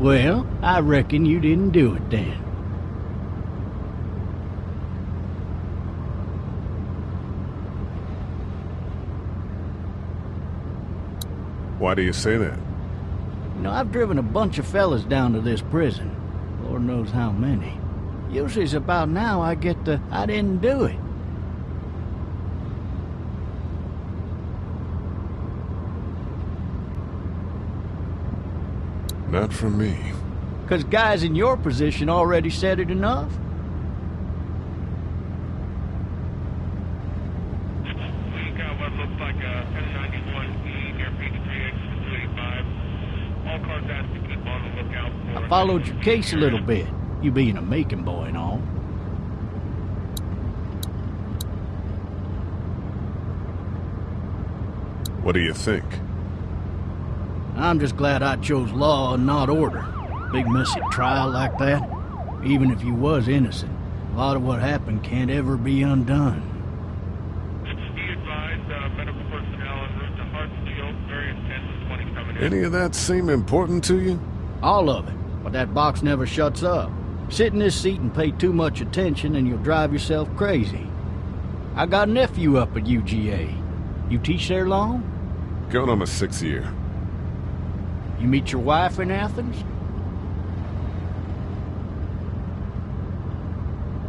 Well, I reckon you didn't do it then. Why do you say that? You know, I've driven a bunch of fellas down to this prison. Lord knows how many. Usually it's about now I get the, I didn't do it. Not from me. 'Cause guys in your position already said it enough. We got what looks like a 1091E near Peach 3X285. All cars asked to keep on the lookout for... I followed your case a little bit, you being a Macon boy and all. What do you think? I'm just glad I chose law and not order. Big messy trial like that, even if you was innocent, a lot of what happened can't ever be undone. Be advised, medical personnel en route to Hartsfield, various 10 to 20 coming in. Any of that seem important to you? All of it, but that box never shuts up. Sit in this seat and pay too much attention and you'll drive yourself crazy. I got a nephew up at UGA. You teach there long? Going on my 6th year. You meet your wife in Athens?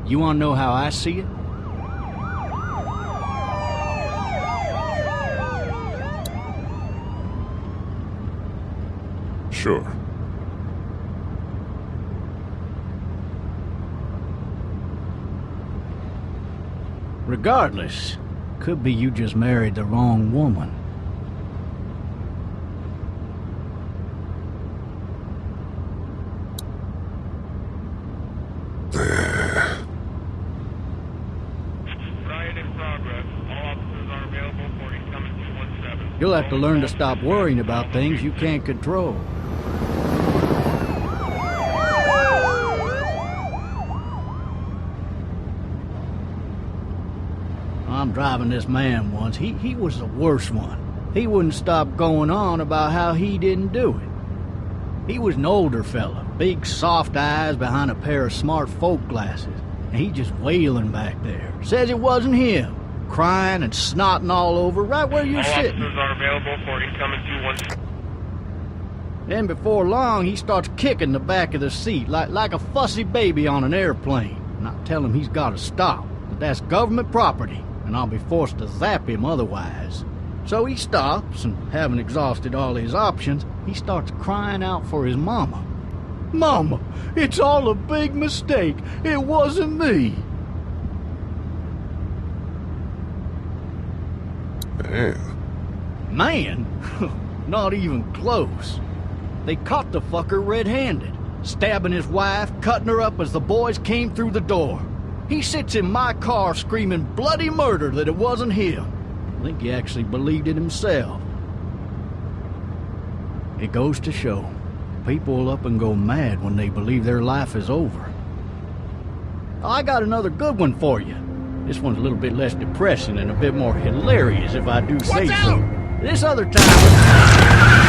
You want to know how I see it? Sure. Regardless, could be you just married the wrong woman. Riot in progress. All officers are available for incoming 217. You'll have to learn to stop worrying about things you can't control. I'm driving this man once. He was the worst one. He wouldn't stop going on about how he didn't do it. He was an older fella, big soft eyes behind a pair of smart folk glasses, and he just wailing back there. Says it wasn't him, crying and snotting all over right where you're All sitting. officers are available for incoming 217. Then before long, he starts kicking the back of the seat like a fussy baby on an airplane. And I tell him he's got to stop, that that's government property, and I'll be forced to zap him otherwise. So he stops, and having exhausted all his options, he starts crying out for his mama. Mama, it's all a big mistake. It wasn't me. Man. Man? Not even close. They caught the fucker red-handed, stabbing his wife, cutting her up as the boys came through the door. He sits in my car screaming bloody murder that it wasn't him. I think he actually believed it himself. It goes to show, people will up and go mad when they believe their life is over. I got another good one for you. This one's a little bit less depressing and a bit more hilarious, if I do say so. This other time...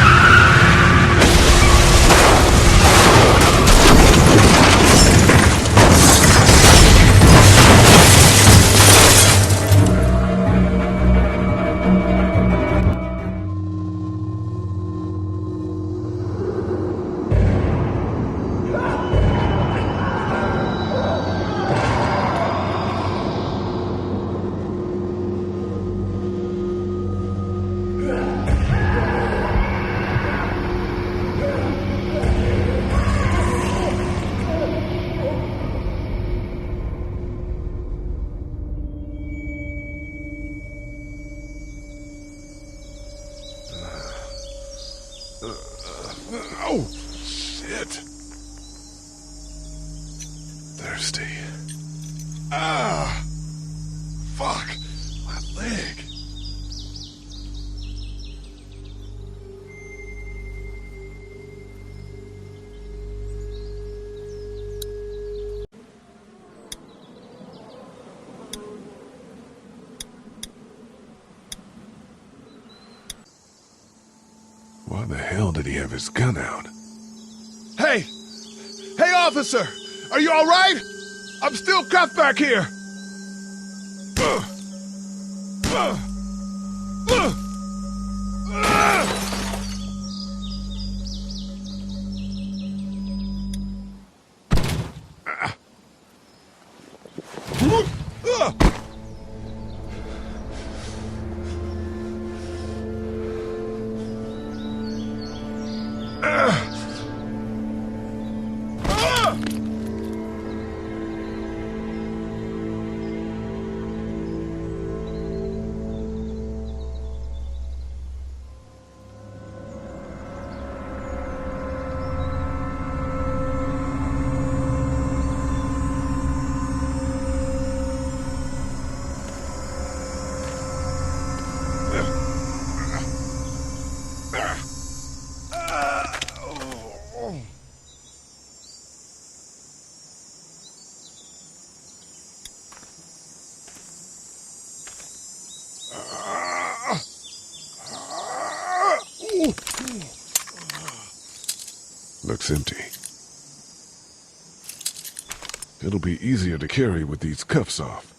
Oh, shit. Thirsty. Ah! Fuck! My leg. Why the hell did he have his gun out? Hey! officer! Are you all right? I'm still cuffed back here. Looks empty. It'll be easier to carry with these cuffs off.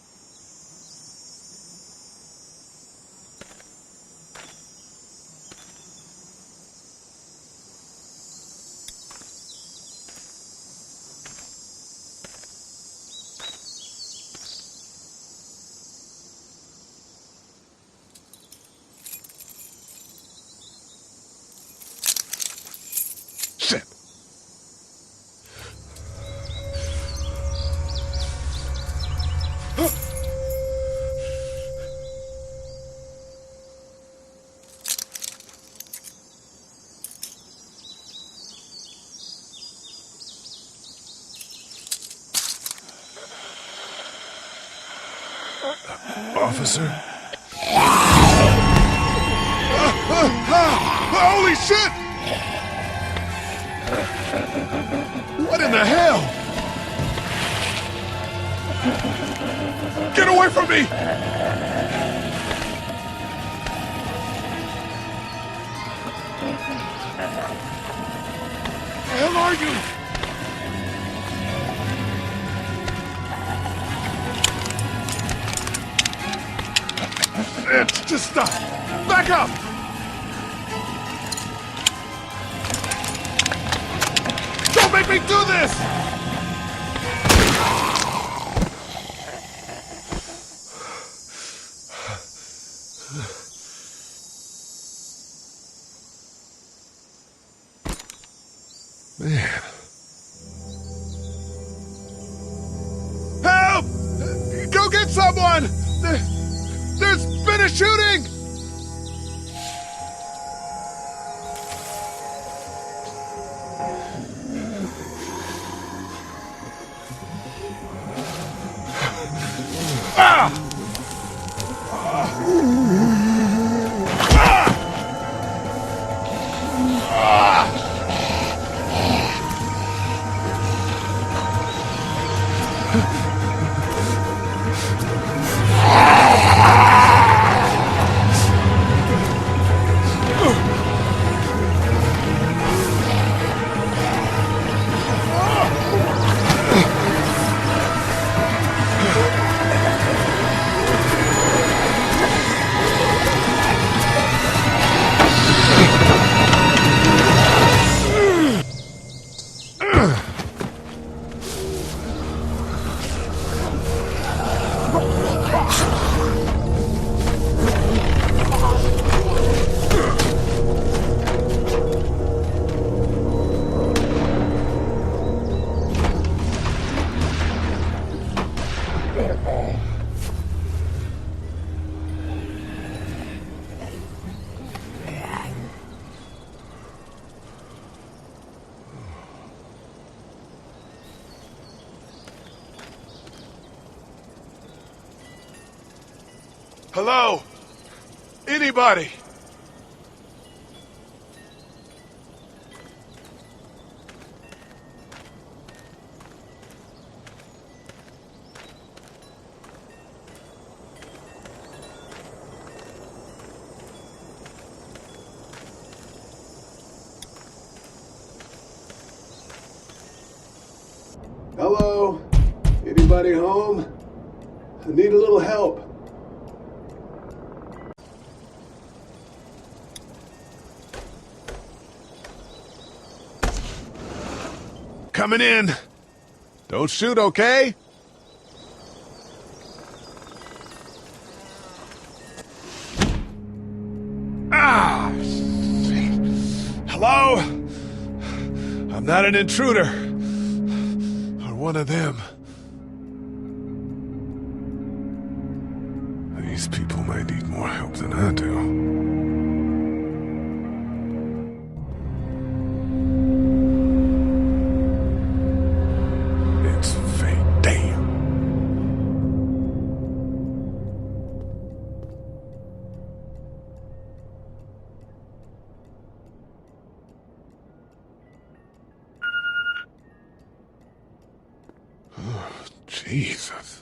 Shit! Officer? Holy shit! What in the hell? Get away from me! Where the hell are you? Just stop! Back up! Don't make me do this! Man. Help! Go get someone! There's been a shooting! Ah! Hello? Anybody? Anybody home? I need a little help. Coming in. Don't shoot, okay? Ah! Hello? I'm not an intruder. Or one of them. These people might need more help than I do. It's fake. Damn. Oh, Jesus.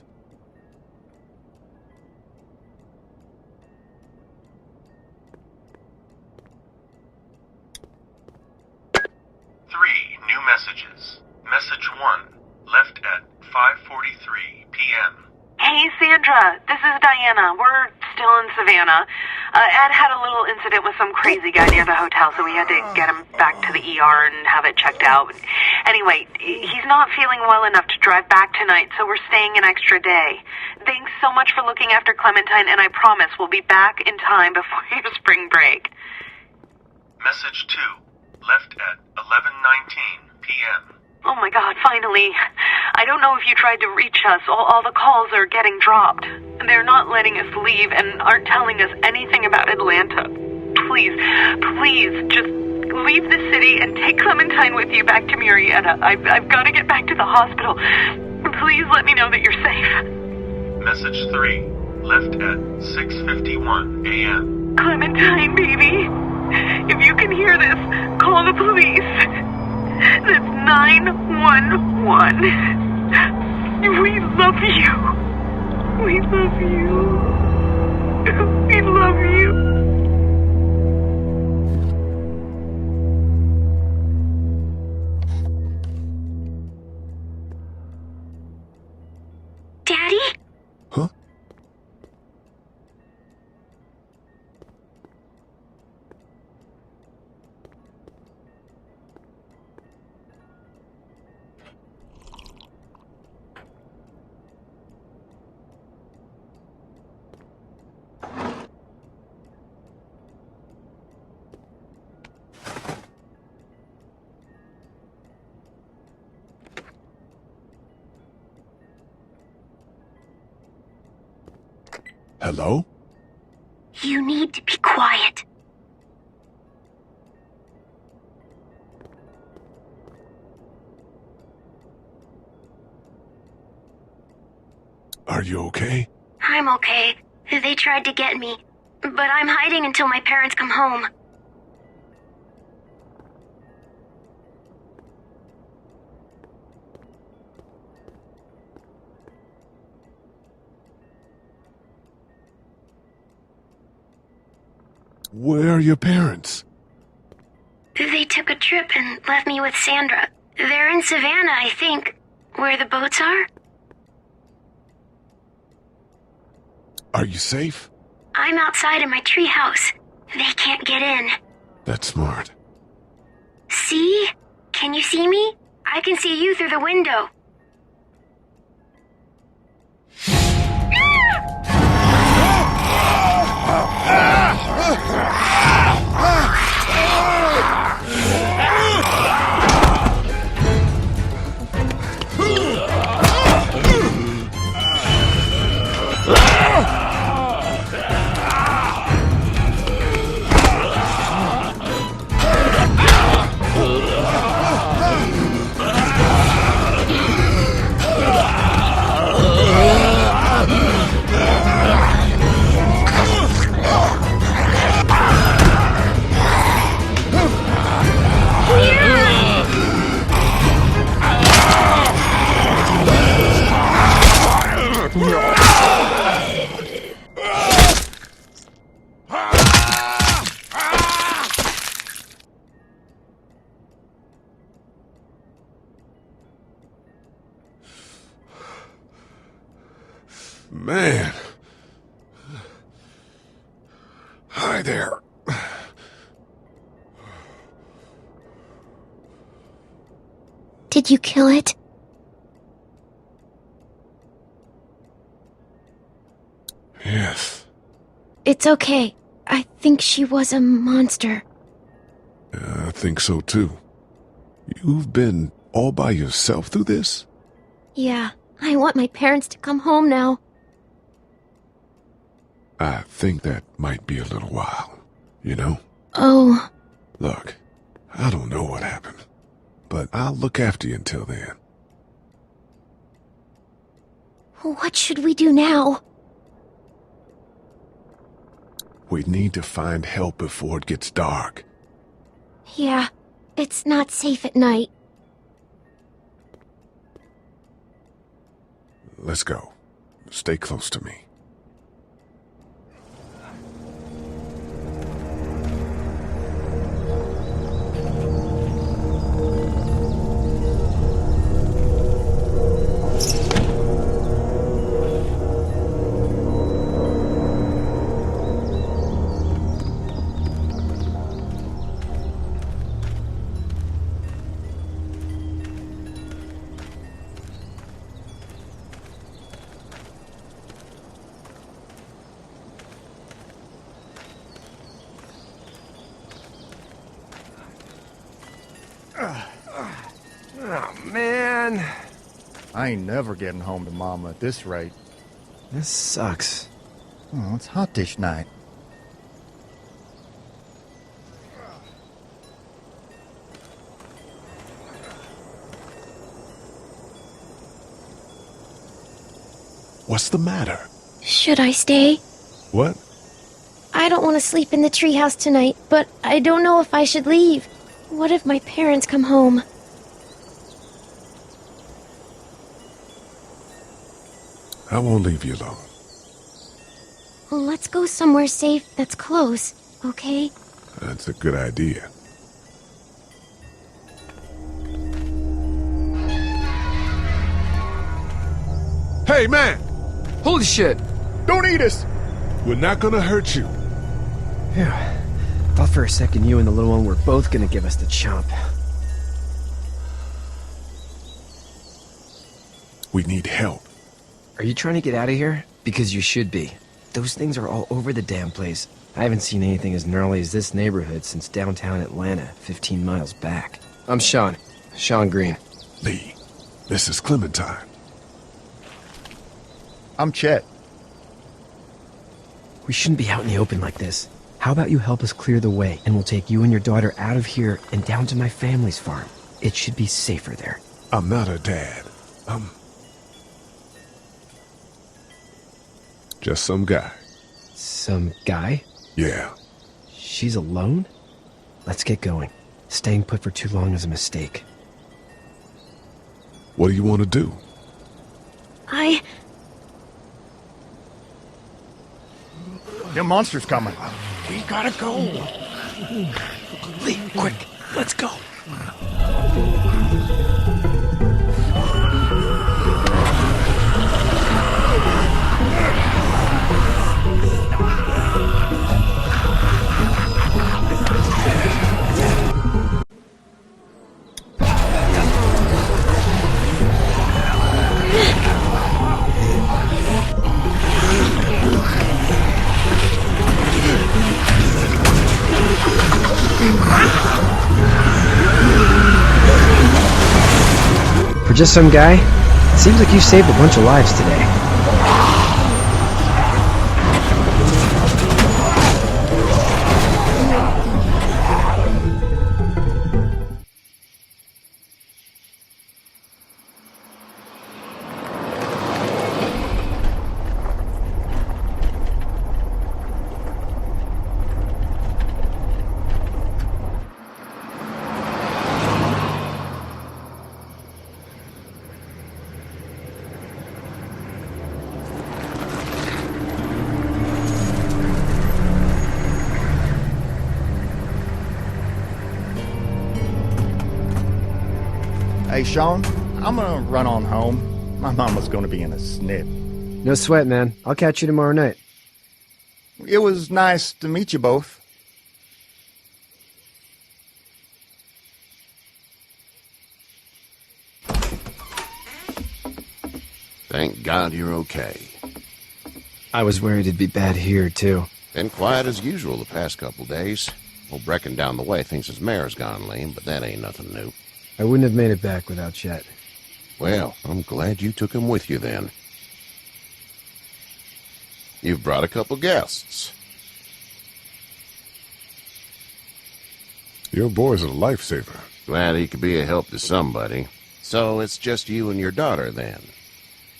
Messages. Message 1, left at 5:43 p.m. Hey, Sandra. This is Diana. We're still in Savannah. Ed had a little incident with some crazy guy near the hotel, so we had to get him back to the ER and have it checked out. Anyway, he's not feeling well enough to drive back tonight, so we're staying an extra day. Thanks so much for looking after Clementine, and I promise we'll be back in time before your spring break. Message 2, left at 11:19 p.m. Oh my God, finally. I don't know if you tried to reach us. All the calls are getting dropped. They're not letting us leave and aren't telling us anything about Atlanta. Please, just leave the city and take Clementine with you back to Murrieta. I've got to get back to the hospital. Please let me know that you're safe. Message 3, left at 6:51 a.m. Clementine, baby. If you can hear this, call the police. That's 911. We love you. We love you. We love you. Daddy? Huh? Hello? You need to be quiet. Are you okay? I'm okay. They tried to get me, but I'm hiding until my parents come home. Where are your parents? They took a trip and left me with Sandra. They're in Savannah, I think, where the boats are. Are you safe? I'm outside in my treehouse. They can't get in. That's smart. See? Can you see me? I can see you through the window. man. Hi there. Did you kill it? Yes. It's okay. I think she was a monster. I think so too. You've been all by yourself through this? Yeah, I want my parents to come home now. I think that might be a little while, you know? Oh. Look, I don't know what happened, but I'll look after you until then. What should we do now? We need to find help before it gets dark. Yeah, it's not safe at night. Let's go. Stay close to me. Oh, man. I ain't never getting home to Mama at this rate. This sucks. Oh, it's hot dish night. What's the matter? Should I stay? What? I don't want to sleep in the treehouse tonight, but I don't know if I should leave. What if my parents come home? I won't leave you alone. Let's go somewhere safe that's close, okay? That's a good idea. Hey, man! Holy shit! Don't eat us! We're not gonna hurt you. Phew. Thought for a second you and the little one were both gonna give us the chomp. We need help. Are you trying to get out of here? Because you should be. Those things are all over the damn place. I haven't seen anything as gnarly as this neighborhood since downtown Atlanta, 15 miles back. I'm Sean. Sean Green. Lee, this is Clementine. I'm Chet. We shouldn't be out in the open like this. How about you help us clear the way, and we'll take you and your daughter out of here and down to my family's farm. It should be safer there. I'm not her dad. I'm just some guy. Some guy? Yeah. She's alone? Let's get going. Staying put for too long is a mistake. What do you want to do? Them monsters coming. We gotta go. Lee, quick, let's go. For just some guy, it seems like you saved a bunch of lives today. Hey, Sean, I'm gonna run on home. My mama's gonna be in a snip. No sweat, man. I'll catch you tomorrow night. It was nice to meet you both. Thank God you're okay. I was worried it'd be bad here, too. Been quiet as usual the past couple days. Old Brecken down the way thinks his mare's gone lame, but that ain't nothing new. I wouldn't have made it back without Chet. Well, I'm glad you took him with you then. You've brought a couple guests. Your boy's a lifesaver. Glad he could be a help to somebody. So it's just you and your daughter then?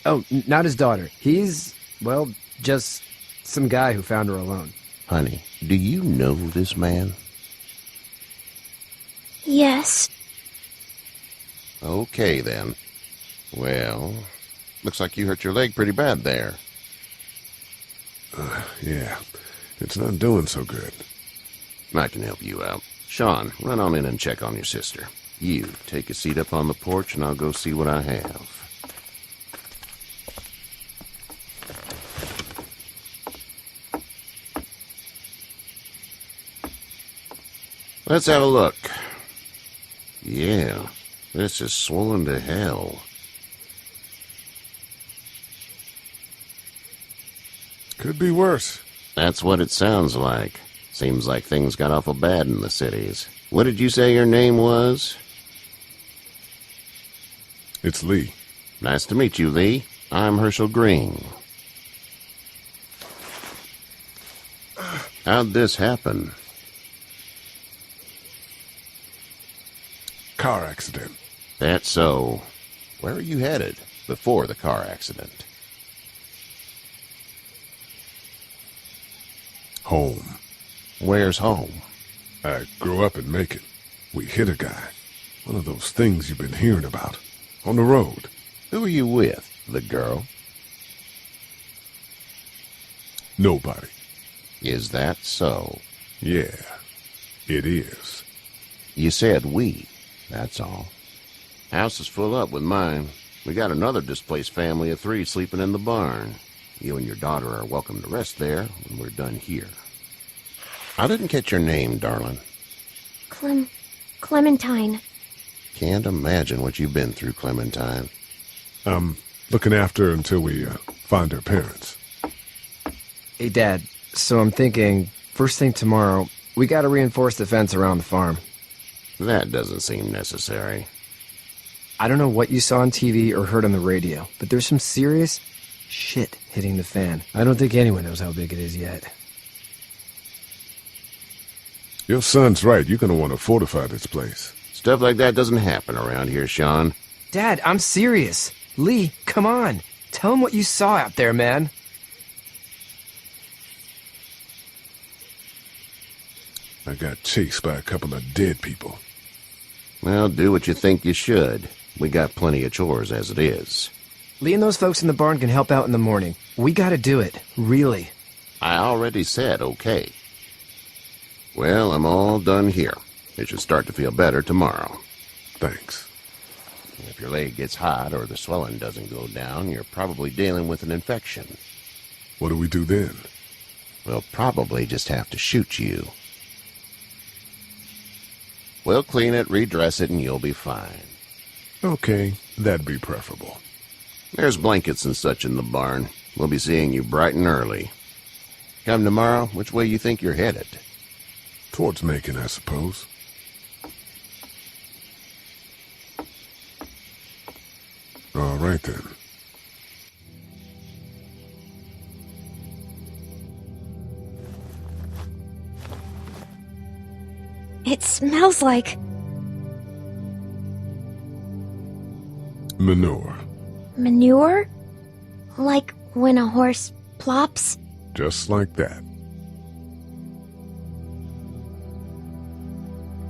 Oh, not his daughter. He's, well, just some guy who found her alone. Honey, do you know this man? Yes. Okay, then. Well, looks like you hurt your leg pretty bad there. Yeah, it's not doing so good. I can help you out. Sean, run on in and check on your sister. You, take a seat up on the porch and I'll go see what I have. Let's have a look. Yeah, this is swollen to hell. Could be worse. That's what it sounds like. Seems like things got awful bad in the cities. What did you say your name was? It's Lee. Nice to meet you, Lee. I'm Herschel Green. How'd this happen? Car accident. That's so. Where are you headed before the car accident? Home. Where's home? I grew up in Macon. We hit a guy. One of those things you've been hearing about. On the road. Who are you with? The girl? Nobody. Is that so? Yeah, it is. You said we. That's all. House is full up with mine. We got another displaced family of 3 sleeping in the barn. You and your daughter are welcome to rest there when we're done here. I didn't catch your name, darling. Clementine. Can't imagine what you've been through, Clementine. I'm looking after her until we find her parents. Hey, Dad, so I'm thinking, first thing tomorrow, we gotta reinforce the fence around the farm. That doesn't seem necessary. I don't know what you saw on TV or heard on the radio, but there's some serious shit hitting the fan. I don't think anyone knows how big it is yet. Your son's right. You're gonna want to fortify this place. Stuff like that doesn't happen around here, Sean. Dad, I'm serious. Lee, come on. Tell him what you saw out there, man. I got chased by a couple of dead people. Well, do what you think you should. We got plenty of chores as it is. Lee and those folks in the barn can help out in the morning. We gotta do it. Really. I already said okay. Well, I'm all done here. It should start to feel better tomorrow. Thanks. If your leg gets hot or the swelling doesn't go down, you're probably dealing with an infection. What do we do then? We'll probably just have to shoot you. We'll clean it, redress it, and you'll be fine. Okay, that'd be preferable. There's blankets and such in the barn. We'll be seeing you bright and early. Come tomorrow, which way you think you're headed? Towards Macon, I suppose. All right, then. It smells like Manure. manure? Like when a horse plops? Just like that.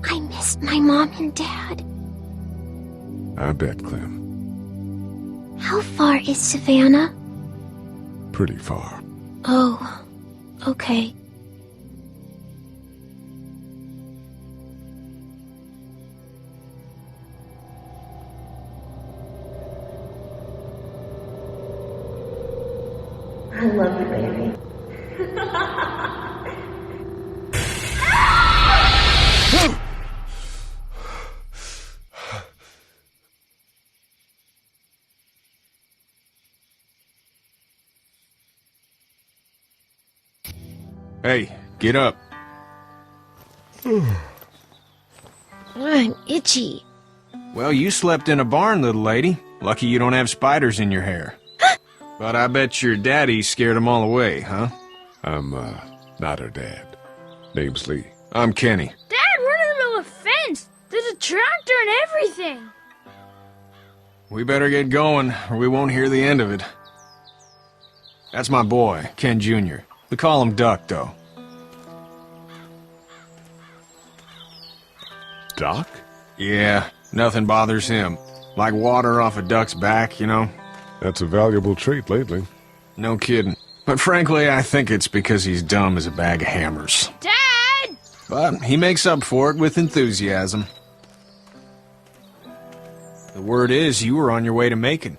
I miss my mom and dad. I bet, Clem. How far is Savannah? Pretty far. Oh, okay. I love you, baby. Hey, get up. I'm itchy. Well, you slept in a barn, little lady. Lucky you don't have spiders in your hair. But I bet your daddy scared them all away, huh? I'm, not her dad. Name's Lee. I'm Kenny. Dad, we're in the middle of a fence. There's a tractor and everything. We better get going, or we won't hear the end of it. That's my boy, Ken Jr. We call him Duck, though. Doc? Yeah, nothing bothers him. Like water off a duck's back, you know? That's a valuable trait lately. No kidding. But frankly, I think it's because he's dumb as a bag of hammers. Dad! But he makes up for it with enthusiasm. The word is you were on your way to Macon.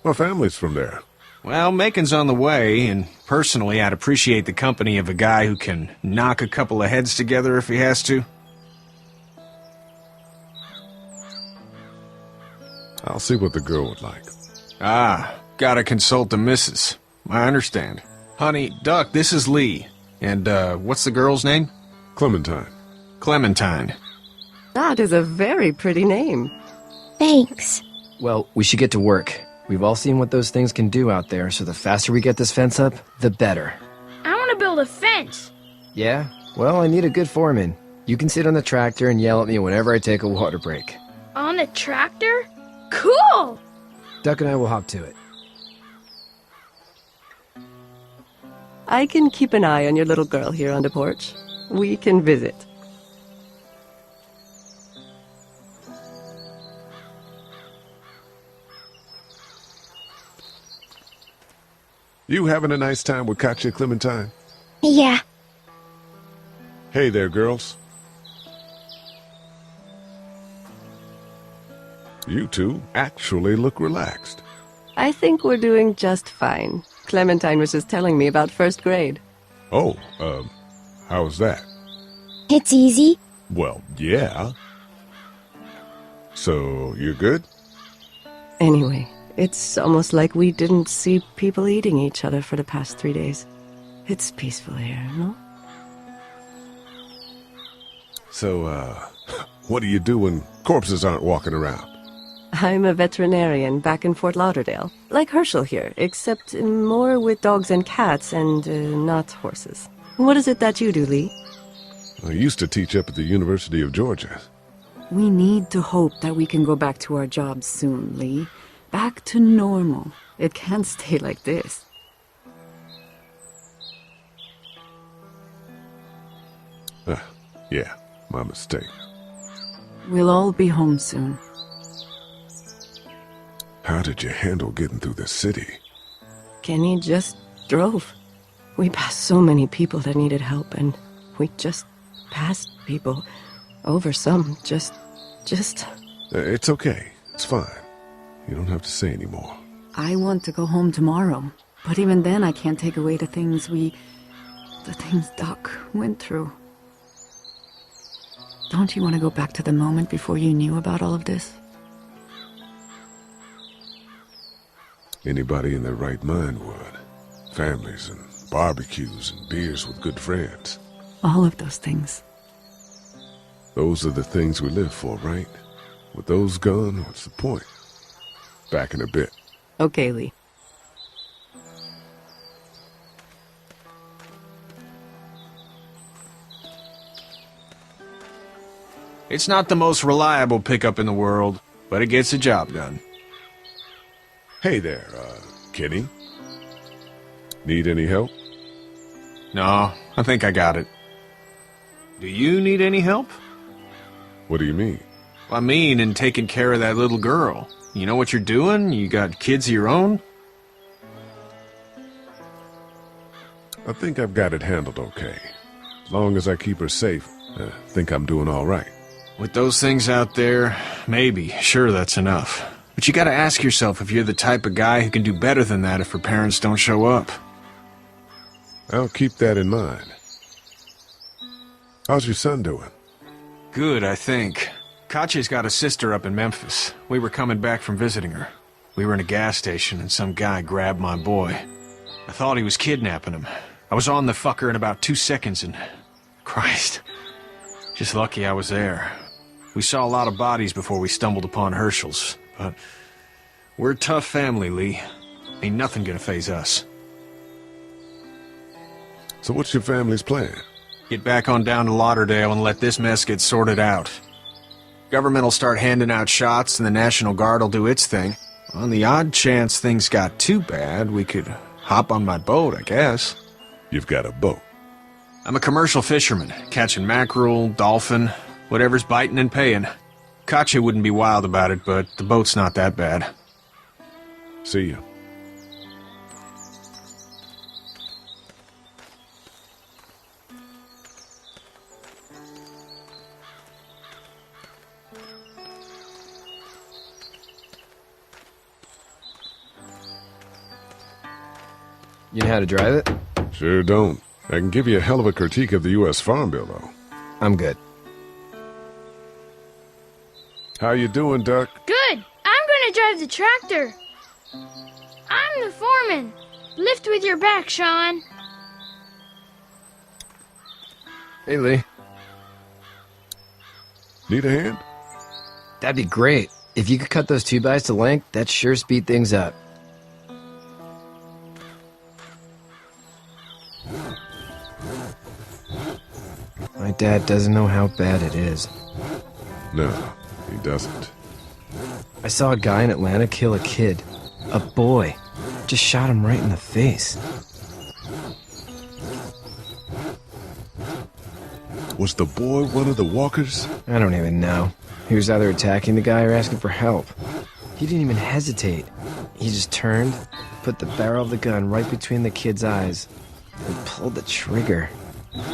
My family's from there. Well, Macon's on the way, and personally, I'd appreciate the company of a guy who can knock a couple of heads together if he has to. I'll see what the girl would like. Ah, gotta consult the missus. I understand. Honey, Duck, this is Lee. And, what's the girl's name? Clementine. Clementine. That is a very pretty name. Thanks. Well, we should get to work. We've all seen what those things can do out there, so the faster we get this fence up, the better. I want to build a fence. Yeah? Well, I need a good foreman. You can sit on the tractor and yell at me whenever I take a water break. On the tractor? Cool! Duck and I will hop to it. I can keep an eye on your little girl here on the porch. We can visit. You having a nice time with Katya, Clementine? Yeah. Hey there, girls. You two actually look relaxed. I think we're doing just fine. Clementine was just telling me about first grade. Oh, how was that? It's easy. Well, yeah. So, you're good? Anyway, it's almost like we didn't see people eating each other for the past 3 days. It's peaceful here, no? So, what do you do when corpses aren't walking around? I'm a veterinarian back in Fort Lauderdale. Like Herschel here, except more with dogs and cats and not horses. What is it that you do, Lee? I used to teach up at the University of Georgia. We need to hope that we can go back to our jobs soon, Lee. Back to normal. It can't stay like this. Yeah, my mistake. We'll all be home soon. How did you handle getting through the city? Kenny just drove. We passed so many people that needed help, and we just passed people. Over some, just... It's okay. It's fine. You don't have to say any more. I want to go home tomorrow, but even then I can't take away the things Doc went through. Don't you want to go back to the moment before you knew about all of this? Anybody in their right mind would. Families and barbecues and beers with good friends. All of those things. Those are the things we live for, right? With those gone, what's the point? Back in a bit. Okay, Lee. It's not the most reliable pickup in the world, but it gets the job done. Hey there, Kenny. Need any help? No, I think I got it. Do you need any help? What do you mean? I mean, in taking care of that little girl. You know what you're doing? You got kids of your own? I think I've got it handled okay. As long as I keep her safe, I think I'm doing all right. With those things out there, maybe. Sure, that's enough. But you gotta ask yourself if you're the type of guy who can do better than that if her parents don't show up. I'll keep that in mind. How's your son doing? Good, I think. Katya's got a sister up in Memphis. We were coming back from visiting her. We were in a gas station and some guy grabbed my boy. I thought he was kidnapping him. I was on the fucker in about 2 seconds and... Christ. Just lucky I was there. We saw a lot of bodies before we stumbled upon Herschel's, but... We're a tough family, Lee. Ain't nothing gonna faze us. So what's your family's plan? Get back on down to Lauderdale and let this mess get sorted out. Government will start handing out shots and the National Guard will do its thing. On the odd chance things got too bad, we could hop on my boat, I guess. You've got a boat? I'm a commercial fisherman, catching mackerel, dolphin, whatever's biting and paying. Katya wouldn't be wild about it, but the boat's not that bad. See you. You know how to drive it? Sure don't. I can give you a hell of a critique of the U.S. Farm Bill, though. I'm good. How you doing, Duck? Good. I'm gonna drive the tractor. I'm the foreman. Lift with your back, Sean. Hey, Lee. Need a hand? That'd be great. If you could cut those 2x to length, that'd sure speed things up. My dad doesn't know how bad it is. No, he doesn't. I saw a guy in Atlanta kill a kid. A boy. Just shot him right in the face. Was the boy one of the walkers? I don't even know. He was either attacking the guy or asking for help. He didn't even hesitate. He just turned, put the barrel of the gun right between the kid's eyes, and pulled the trigger.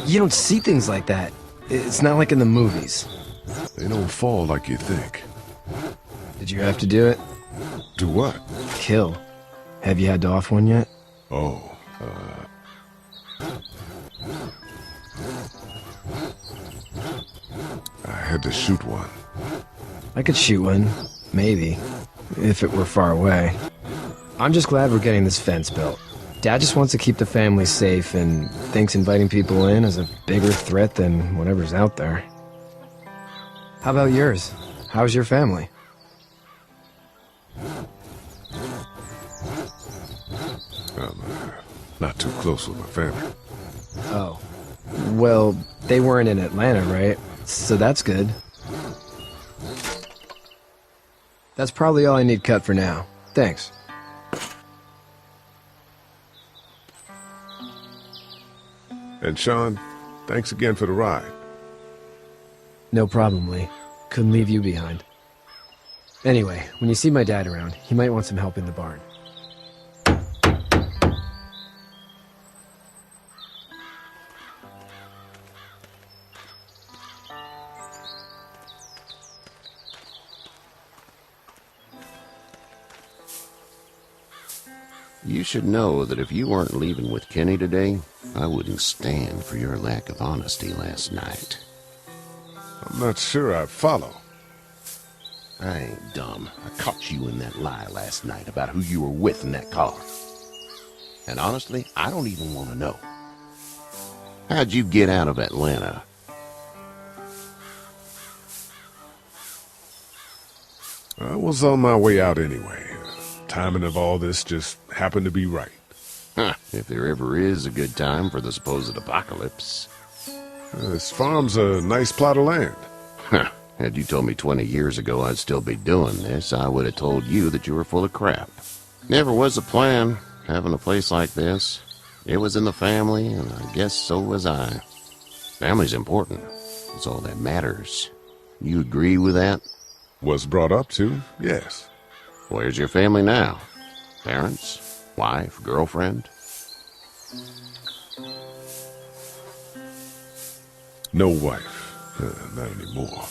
You don't see things like that. It's not like in the movies. They don't fall like you think. Did you have to do it? Do what? Kill. Have you had to off one yet? Oh, I had to shoot one. I could shoot one. Maybe. If it were far away. I'm just glad we're getting this fence built. Dad just wants to keep the family safe and thinks inviting people in is a bigger threat than whatever's out there. How about yours? How's your family? I'm not too close with my family. Oh. Well, they weren't in Atlanta, right? So that's good. That's probably all I need cut for now. Thanks. And Sean, thanks again for the ride. No problem, Lee. Couldn't leave you behind. Anyway, when you see my dad around, he might want some help in the barn. You should know that if you weren't leaving with Kenny today, I wouldn't stand for your lack of honesty last night. I'm not sure I follow. I ain't dumb. I caught you in that lie last night about who you were with in that car. And honestly, I don't even want to know. How'd you get out of Atlanta? I was on my way out anyway. Timing of all this just happened to be right. Huh, if there ever is a good time for the supposed apocalypse. This farm's a nice plot of land. Huh, had you told me 20 years ago I'd still be doing this, I would have told you that you were full of crap. Never was a plan, having a place like this. It was in the family, and I guess so was I. Family's important. It's all that matters. You agree with that? Was brought up to, yes. Where's your family now? Parents? Wife? Girlfriend? No wife. Not anymore.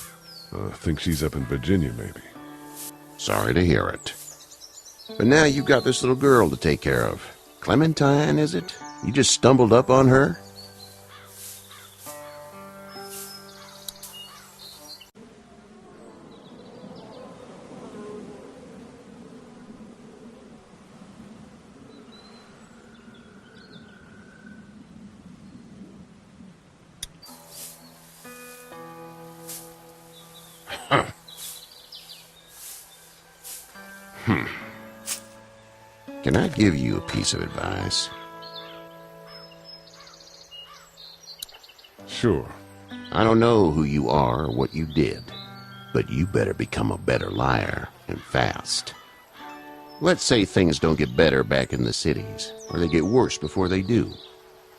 I think she's up in Virginia, maybe. Sorry to hear it. But now you've got this little girl to take care of. Clementine, is it? You just stumbled up on her? Can I give you a piece of advice? Sure. I don't know who you are or what you did, but you better become a better liar, and fast. Let's say things don't get better back in the cities, or they get worse before they do.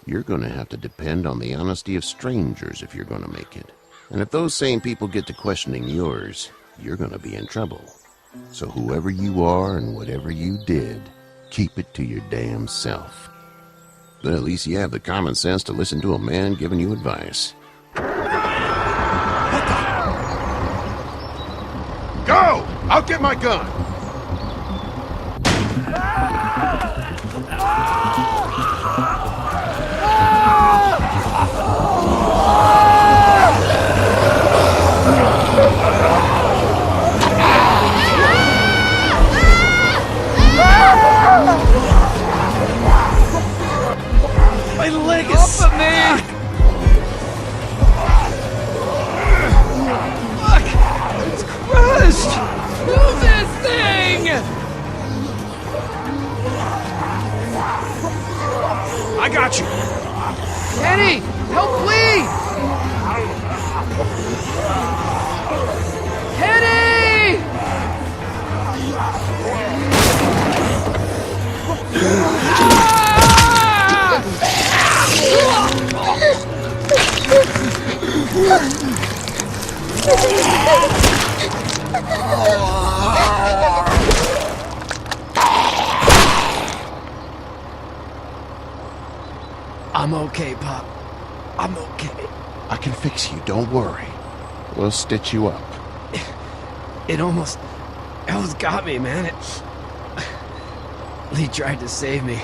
You're gonna have to depend on the honesty of strangers if you're gonna make it. And if those same people get to questioning yours, you're gonna be in trouble. So whoever you are and whatever you did, keep it to your damn self. But at least you have the common sense to listen to a man giving you advice. Go! I'll get my gun! My leg is stuck! Fuck! It's crushed! Move this thing! I got you. Kenny! Help, please! Kenny! I'm okay, Pop. I'm okay. I can fix you, don't worry. We'll stitch you up. It almost got me, man. Lee tried to save me.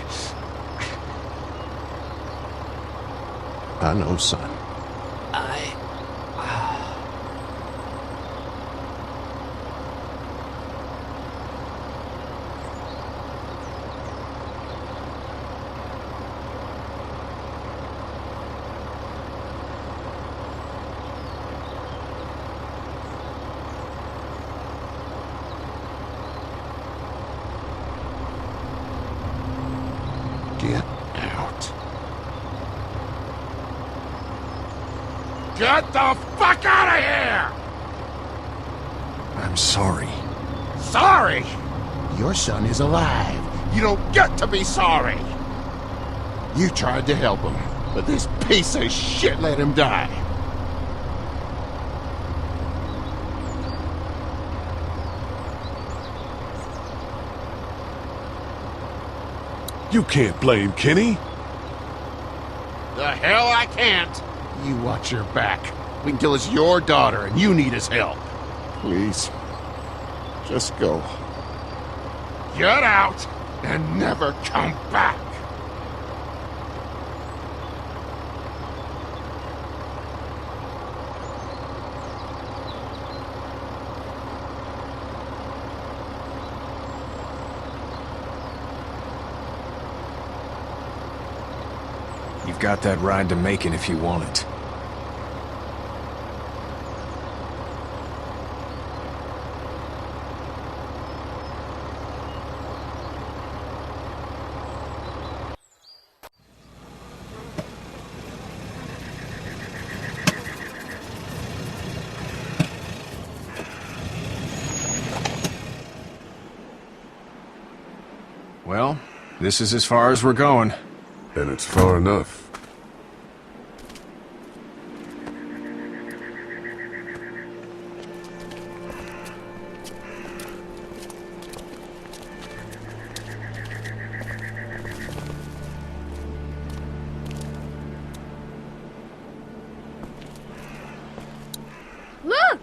I know, son. Get out. Get the fuck out of here! I'm sorry. Sorry? Your son is alive. You don't get to be sorry. You tried to help him, but this piece of shit let him die. You can't blame Kenny. The hell I can't. You watch your back. We can tell it's your daughter and you need his help. Please. Just go. Get out and never come back. You've got that ride to Macon if you want it. Well, this is as far as we're going. And it's far enough. Look!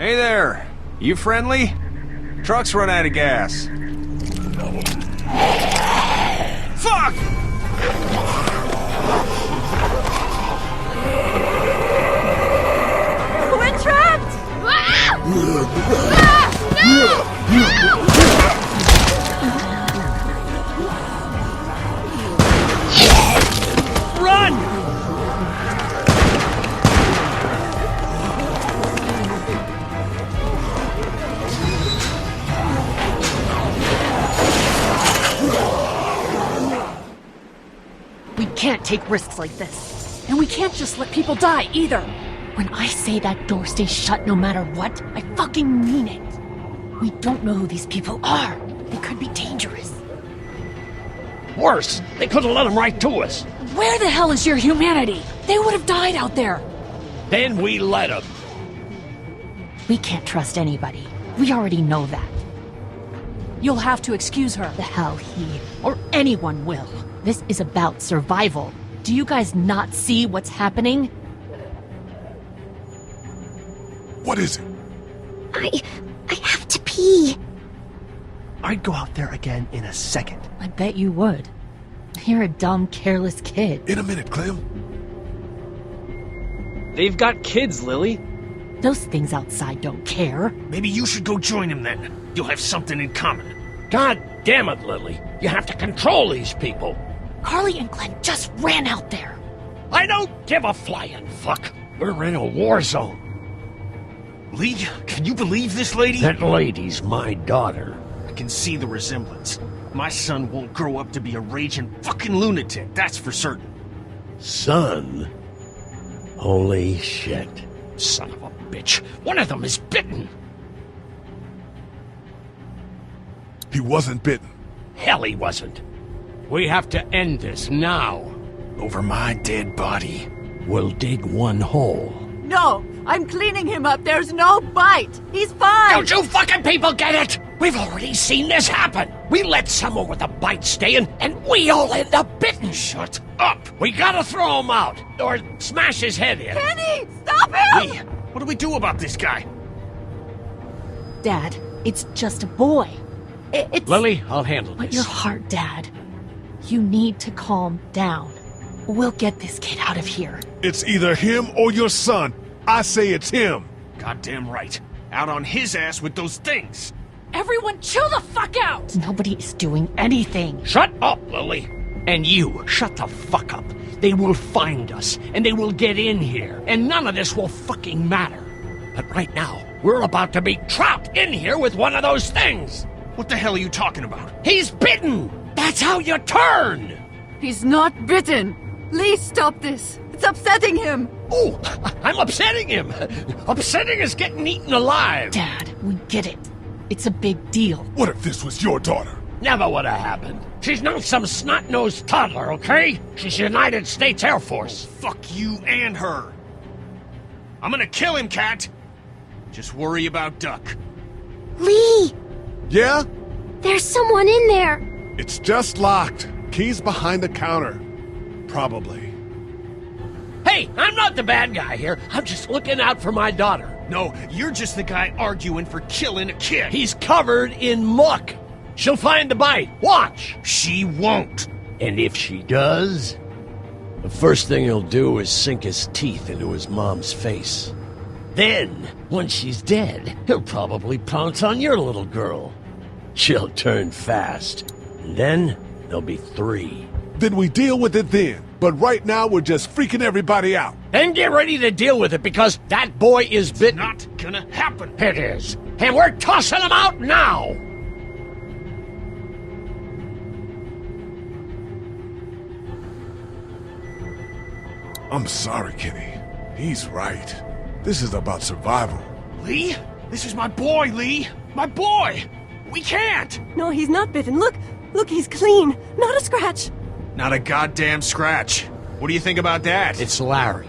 Hey there. You friendly? Truck's run out of gas. Fuck! We're trapped! No! Run! We can't take risks like this. And we can't just let people die, either. When I say that door stays shut no matter what, I fucking mean it. We don't know who these people are. They could be dangerous. Worse, they could have let them right to us. Where the hell is your humanity? They would have died out there. Then we let them. We can't trust anybody. We already know that. You'll have to excuse her. The hell he or anyone will. This is about survival. Do you guys not see what's happening? What is it? I have to pee. I'd go out there again in a second. I bet you would. You're a dumb, careless kid. In a minute, Clem. They've got kids, Lily. Those things outside don't care. Maybe you should go join them then. You'll have something in common. God damn it, Lily. You have to control these people. Carly and Glenn just ran out there. I don't give a flying fuck. We're in a war zone. Lee, can you believe this lady? That lady's my daughter. I can see the resemblance. My son won't grow up to be a raging fucking lunatic, that's for certain. Son? Holy shit. Son of a bitch. One of them is bitten. He wasn't bitten. Hell, he wasn't. We have to end this now. Over my dead body. We'll dig one hole. No! I'm cleaning him up. There's no bite. He's fine. Don't you fucking people get it? We've already seen this happen. We let someone with a bite stay in, and we all end up bitten. Shut up. We gotta throw him out, or smash his head in. Kenny, stop him! Lee, what do we do about this guy? Dad, it's just a boy. It's... Lily, I'll handle But this. your heart, Dad. You need to calm down. We'll get this kid out of here. It's either him or your son. I say it's him. Goddamn right. Out on his ass with those things. Everyone chill the fuck out! Nobody is doing anything. Shut up, Lily. And you, shut the fuck up. They will find us, and they will get in here, and none of this will fucking matter. But right now, we're about to be trapped in here with one of those things. What the hell are you talking about? He's bitten! That's how you turn! He's not bitten. Lee, stop this. It's upsetting him. Oh, I'm upsetting him. Upsetting is getting eaten alive. Dad, we get it. It's a big deal. What if this was your daughter? Never would have happened. She's not some snot-nosed toddler, okay? She's United States Air Force. Fuck you and her. I'm gonna kill him, Cat. Just worry about Duck. Lee! Yeah? There's someone in there. It's just locked. Key's behind the counter. Probably. Hey, I'm not the bad guy here. I'm just looking out for my daughter. No, you're just the guy arguing for killing a kid. He's covered in muck. She'll find the bite. Watch. She won't. And if she does, the first thing he'll do is sink his teeth into his mom's face. Then, once she's dead, he'll probably pounce on your little girl. She'll turn fast. And then, there'll be 3. Then we deal with it then. But right now, we're just freaking everybody out. And get ready to deal with it, because that boy is bitten. Not gonna happen. It is. And we're tossing him out now! I'm sorry, Kenny. He's right. This is about survival. Lee? This is my boy, Lee. My boy! We can't! No, he's not bitten. Look, he's clean. Not a scratch. Not a goddamn scratch. What do you think about that? It's Larry.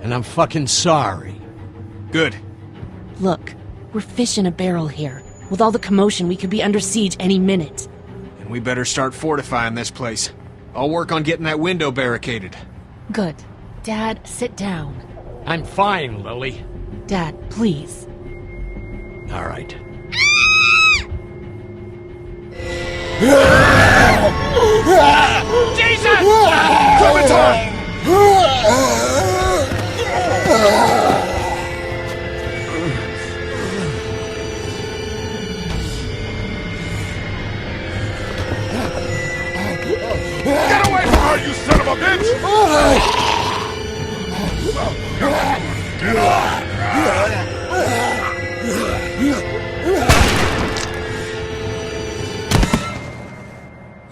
And I'm fucking sorry. Good. Look, we're fish in a barrel here. With all the commotion, we could be under siege any minute. And we better start fortifying this place. I'll work on getting that window barricaded. Good. Dad, sit down. I'm fine, Lily. Dad, please. All right. Jesus! Clementine! Get away from her, you son of a bitch!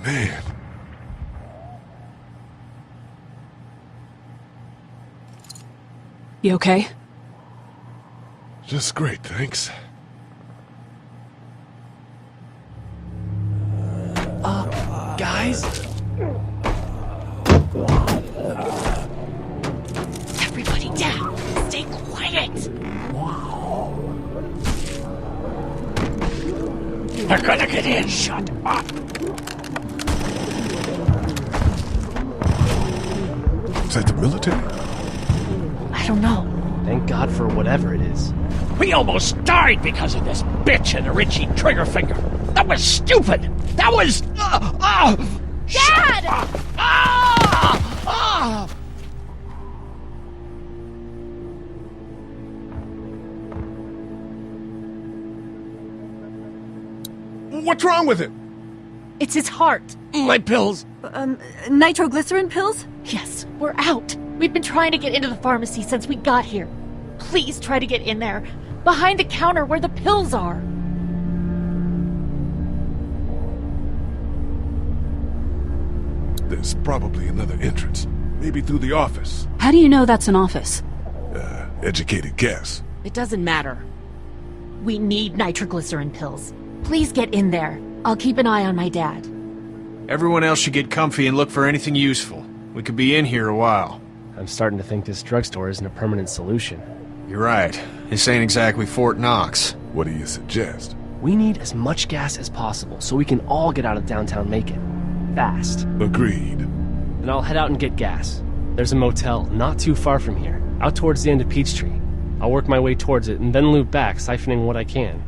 Man. You okay? Just great, thanks. Guys? Everybody down! Stay quiet! They're gonna get in. Shut up. Is that the military? I don't know. Thank God for whatever it is. We almost died because of this bitch and the Richie Triggerfinger. That was stupid. That was... Dad! What's wrong with it? It's his heart. My pills. Nitroglycerin pills? Yes, we're out. We've been trying to get into the pharmacy since we got here. Please try to get in there. Behind the counter where the pills are. There's probably another entrance. Maybe through the office. How do you know that's an office? Educated guess. It doesn't matter. We need nitroglycerin pills. Please get in there. I'll keep an eye on my dad. Everyone else should get comfy and look for anything useful. We could be in here a while. I'm starting to think this drugstore isn't a permanent solution. You're right. This ain't exactly Fort Knox. What do you suggest? We need as much gas as possible so we can all get out of downtown Macon. Fast. Agreed. Then I'll head out and get gas. There's a motel not too far from here, out towards the end of Peachtree. I'll work my way towards it and then loop back, siphoning what I can.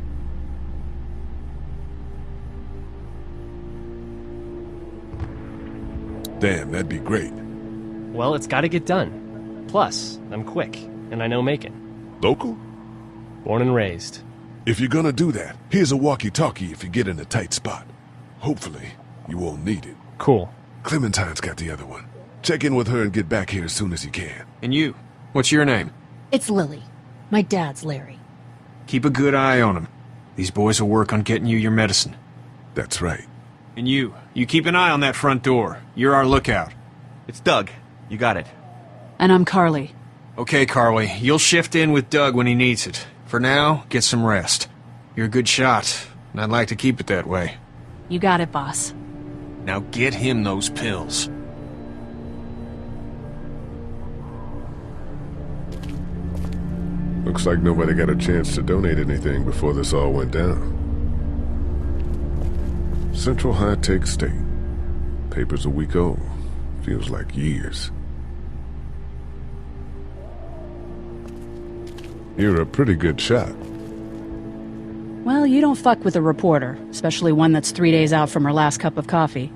Damn, that'd be great. Well, it's gotta get done. Plus, I'm quick, and I know Macon. Local? Born and raised. If you're gonna do that, here's a walkie-talkie if you get in a tight spot. Hopefully, you won't need it. Cool. Clementine's got the other one. Check in with her and get back here as soon as you can. And you? What's your name? It's Lily. My dad's Larry. Keep a good eye on him. These boys will work on getting you your medicine. That's right. And you keep an eye on that front door. You're our lookout. It's Doug. You got it. And I'm Carly. Okay, Carly. You'll shift in with Doug when he needs it. For now, get some rest. You're a good shot, and I'd like to keep it that way. You got it, boss. Now get him those pills. Looks like nobody got a chance to donate anything before this all went down. Central High-Tech State. Paper's a week old. Feels like years. You're a pretty good shot. Well, you don't fuck with a reporter, especially one that's 3 days out from her last cup of coffee.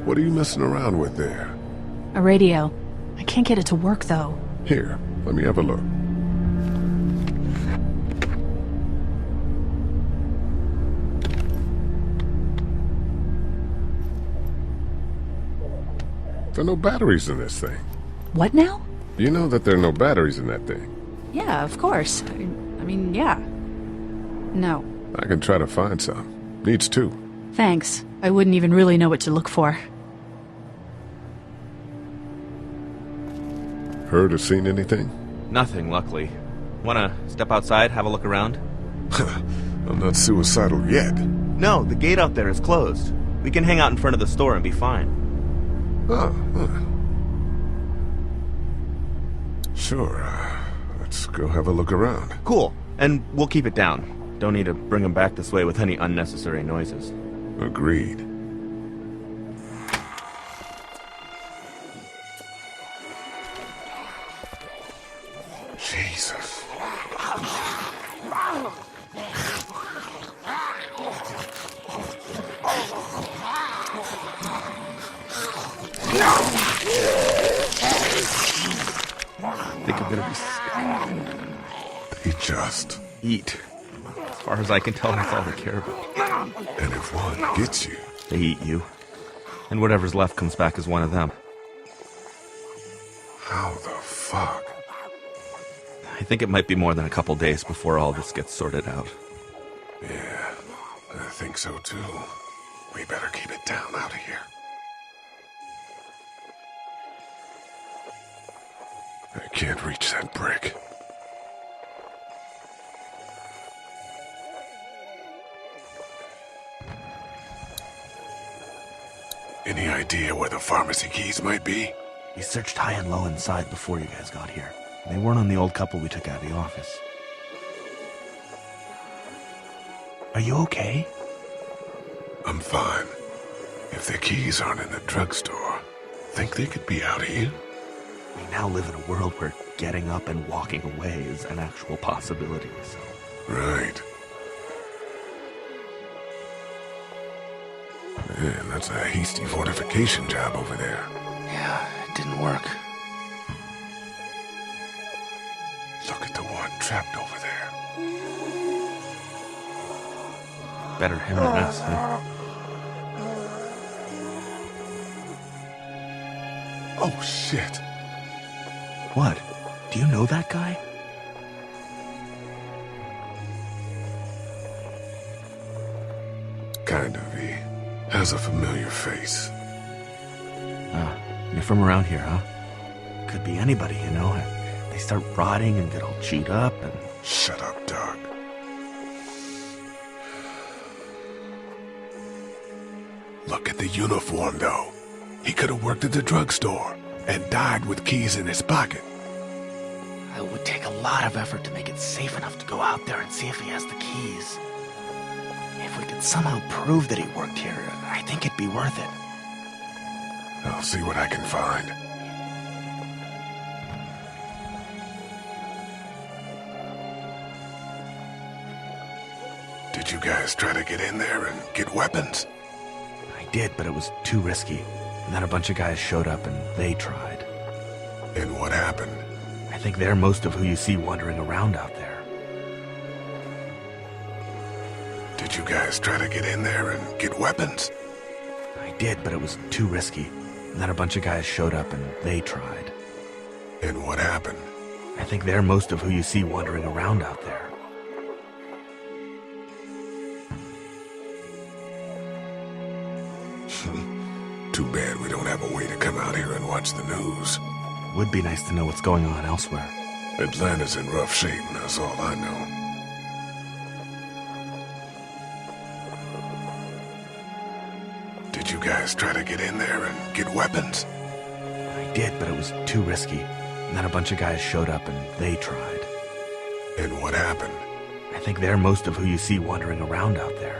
What are you messing around with there? A radio. I can't get it to work, though. Here, let me have a look. There are no batteries in this thing. What now? You know that there are no batteries in that thing. Yeah, of course. I mean, yeah. No. I can try to find some. Needs two. Thanks. I wouldn't even really know what to look for. Heard or seen anything? Nothing, luckily. Wanna step outside, have a look around? I'm not suicidal yet. No, the gate out there is closed. We can hang out in front of the store and be fine. Oh, sure. Let's go have a look around. Cool. And we'll keep it down. Don't need to bring him back this way with any unnecessary noises. Agreed. Jesus. I think I'm gonna be... They just eat. As far as I can tell, that's all they care about. And if one gets you, they eat you. And whatever's left comes back as one of them. How the fuck? I think it might be more than a couple days before all this gets sorted out. Yeah, I think so too. We better keep it down out of here. I can't reach that brick. Any idea where the pharmacy keys might be? We searched high and low inside before you guys got here. They weren't on the old couple we took out of the office. Are you okay? I'm fine. If the keys aren't in the drugstore, think they could be out here? We now live in a world where getting up and walking away is an actual possibility, so... Right. Man, that's a hasty fortification job over there. Yeah, it didn't work. Look at the one trapped over there. Better him than us, huh? Oh, shit. What? Do you know that guy? Kind of. He has a familiar face. You're from around here, huh? Could be anybody, you know. They start rotting and get all chewed up and... Shut up, Doug. Look at the uniform, though. He could have worked at the drugstore and died with keys in his pocket. It would take a lot of effort to make it safe enough to go out there and see if he has the keys. If we could somehow prove that he worked here, I think it'd be worth it. I'll see what I can find. Did you guys try to get in there and get weapons? I did, but it was too risky. And then a bunch of guys showed up and they tried. And what happened? I think they're most of who you see wandering around out there. Did you guys try to get in there and get weapons? I did, but it was too risky. And then a bunch of guys showed up and they tried. And what happened? I think they're most of who you see wandering around out there. Too bad we don't have a way to come out here and watch the news. Would be nice to know what's going on elsewhere. Atlanta's in rough shape, and that's all I know. Did you guys try to get in there and get weapons? I did, but it was too risky. And then a bunch of guys showed up and they tried. And what happened? I think they're most of who you see wandering around out there.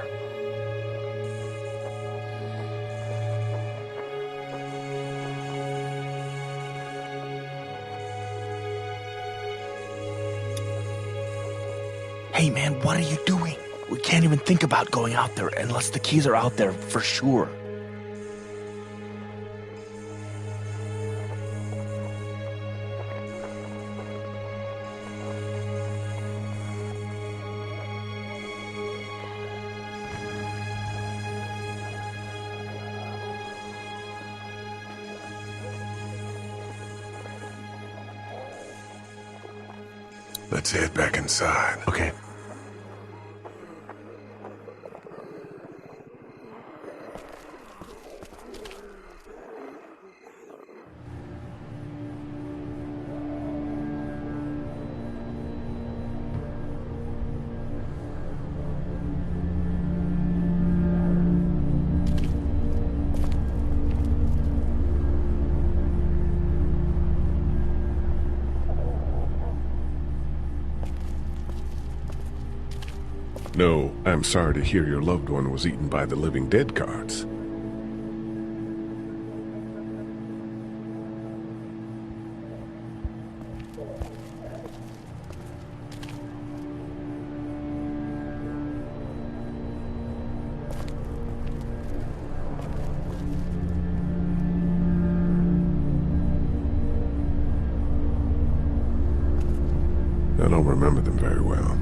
Hey man, what are you doing? We can't even think about going out there unless the keys are out there for sure. Let's head back inside. Okay. No, I'm sorry to hear your loved one was eaten by the living dead cards. I don't remember them very well.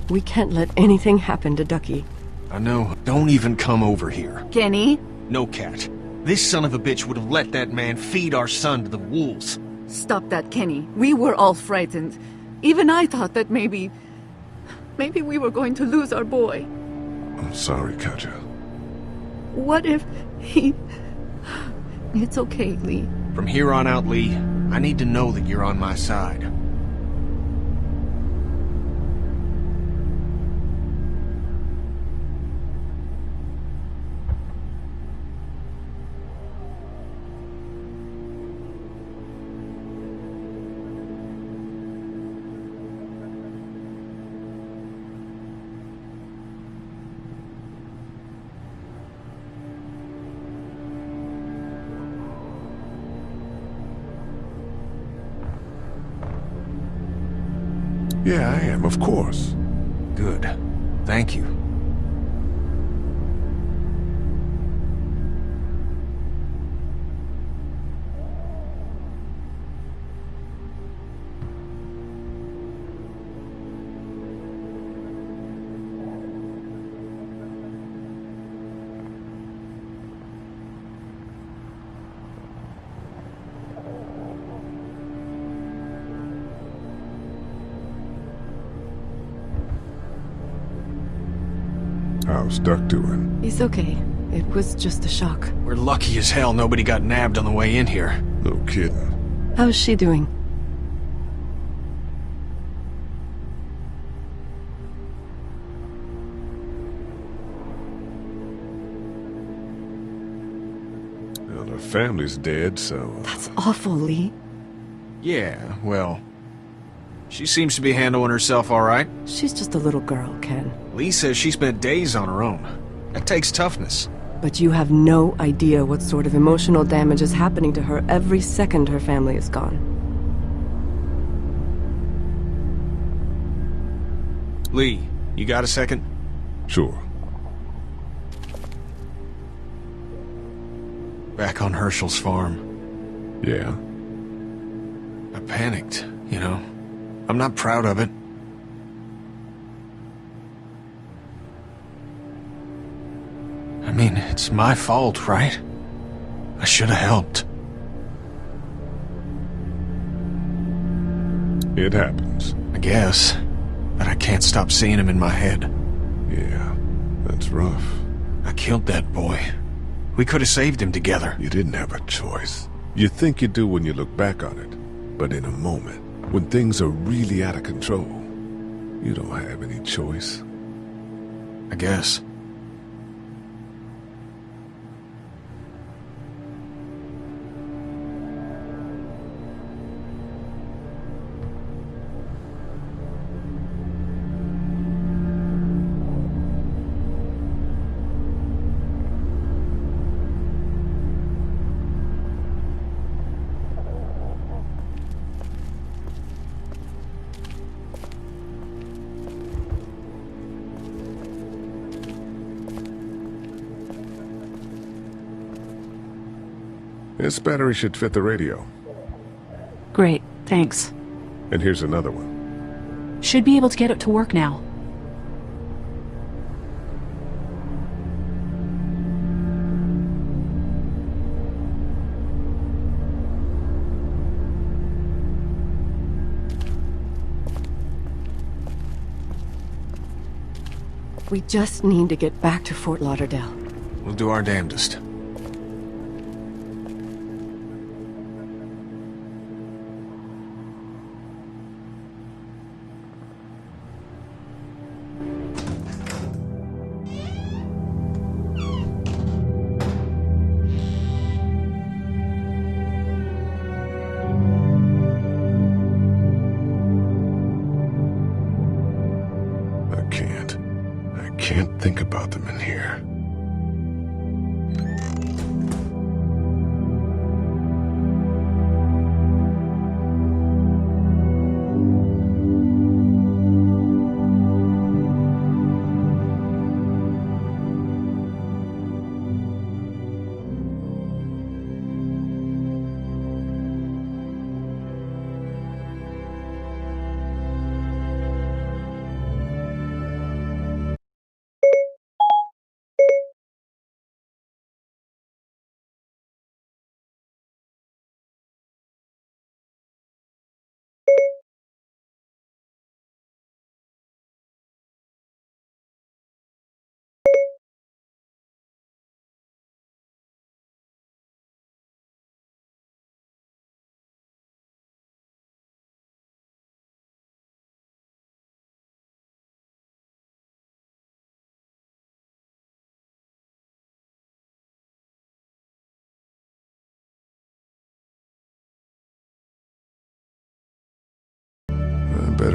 We can't let anything happen to Ducky. I know. Don't even come over here. Kenny? No, Cat. This son of a bitch would have let that man feed our son to the wolves. Stop that, Kenny. We were all frightened. Even I thought that maybe we were going to lose our boy. I'm sorry, Katja. What if he... It's okay, Lee. From here on out, Lee, I need to know that you're on my side. Yeah, I am, of course. Good. Thank you. How's Duck doing? He's okay. It was just a shock. We're lucky as hell nobody got nabbed on the way in here. No kidding. How's she doing? Well, her family's dead, so... That's awful, Lee. Yeah, well... She seems to be handling herself all right. She's just a little girl, Ken. Lee says she spent days on her own. That takes toughness. But you have no idea what sort of emotional damage is happening to her every second her family is gone. Lee, you got a second? Sure. Back on Herschel's farm. Yeah? I panicked, you know. I'm not proud of it. I mean, it's my fault, right? I should have helped. It happens. I guess. But I can't stop seeing him in my head. Yeah, that's rough. I killed that boy. We could have saved him together. You didn't have a choice. You think you do when you look back on it. But in a moment, when things are really out of control, you don't have any choice. I guess. This battery should fit the radio. Great, thanks. And here's another one. Should be able to get it to work now. We just need to get back to Fort Lauderdale. We'll do our damnedest. I can't think about them in here.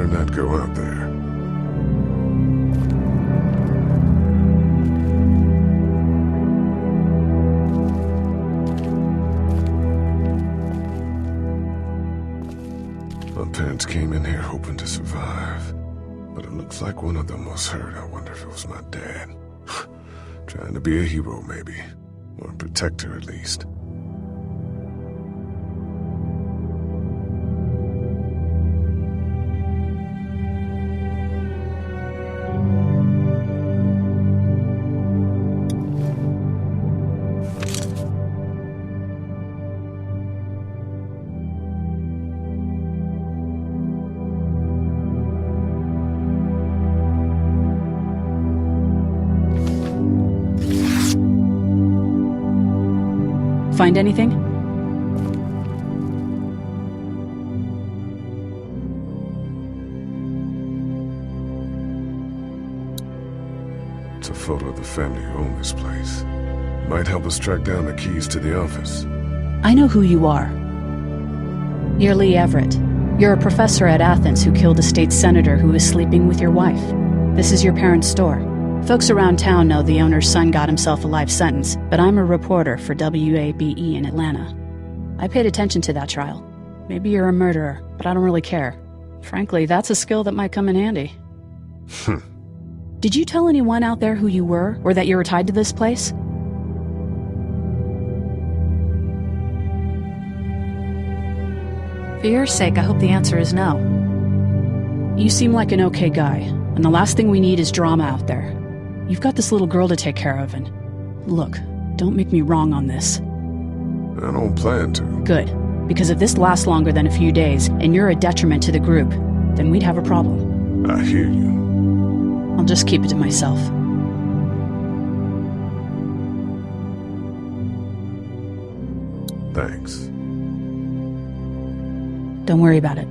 better not go out there. My parents came in here hoping to survive, but it looks like one of them was hurt. I wonder if it was my dad. Trying to be a hero, maybe. Or a protector, at least. Find anything? It's a photo of the family who own this place. Might help us track down the keys to the office. I know who you are. You're Lee Everett. You're a professor at Athens who killed a state senator who was sleeping with your wife. This is your parents' store. Folks around town know the owner's son got himself a life sentence, but I'm a reporter for WABE in Atlanta. I paid attention to that trial. Maybe you're a murderer, but I don't really care. Frankly, that's a skill that might come in handy. Did you tell anyone out there who you were, or that you were tied to this place? For your sake, I hope the answer is no. You seem like an okay guy, and the last thing we need is drama out there. You've got this little girl to take care of, and look, don't make me wrong on this. I don't plan to. Good, because if this lasts longer than a few days, and you're a detriment to the group, then we'd have a problem. I hear you. I'll just keep it to myself. Thanks. Don't worry about it.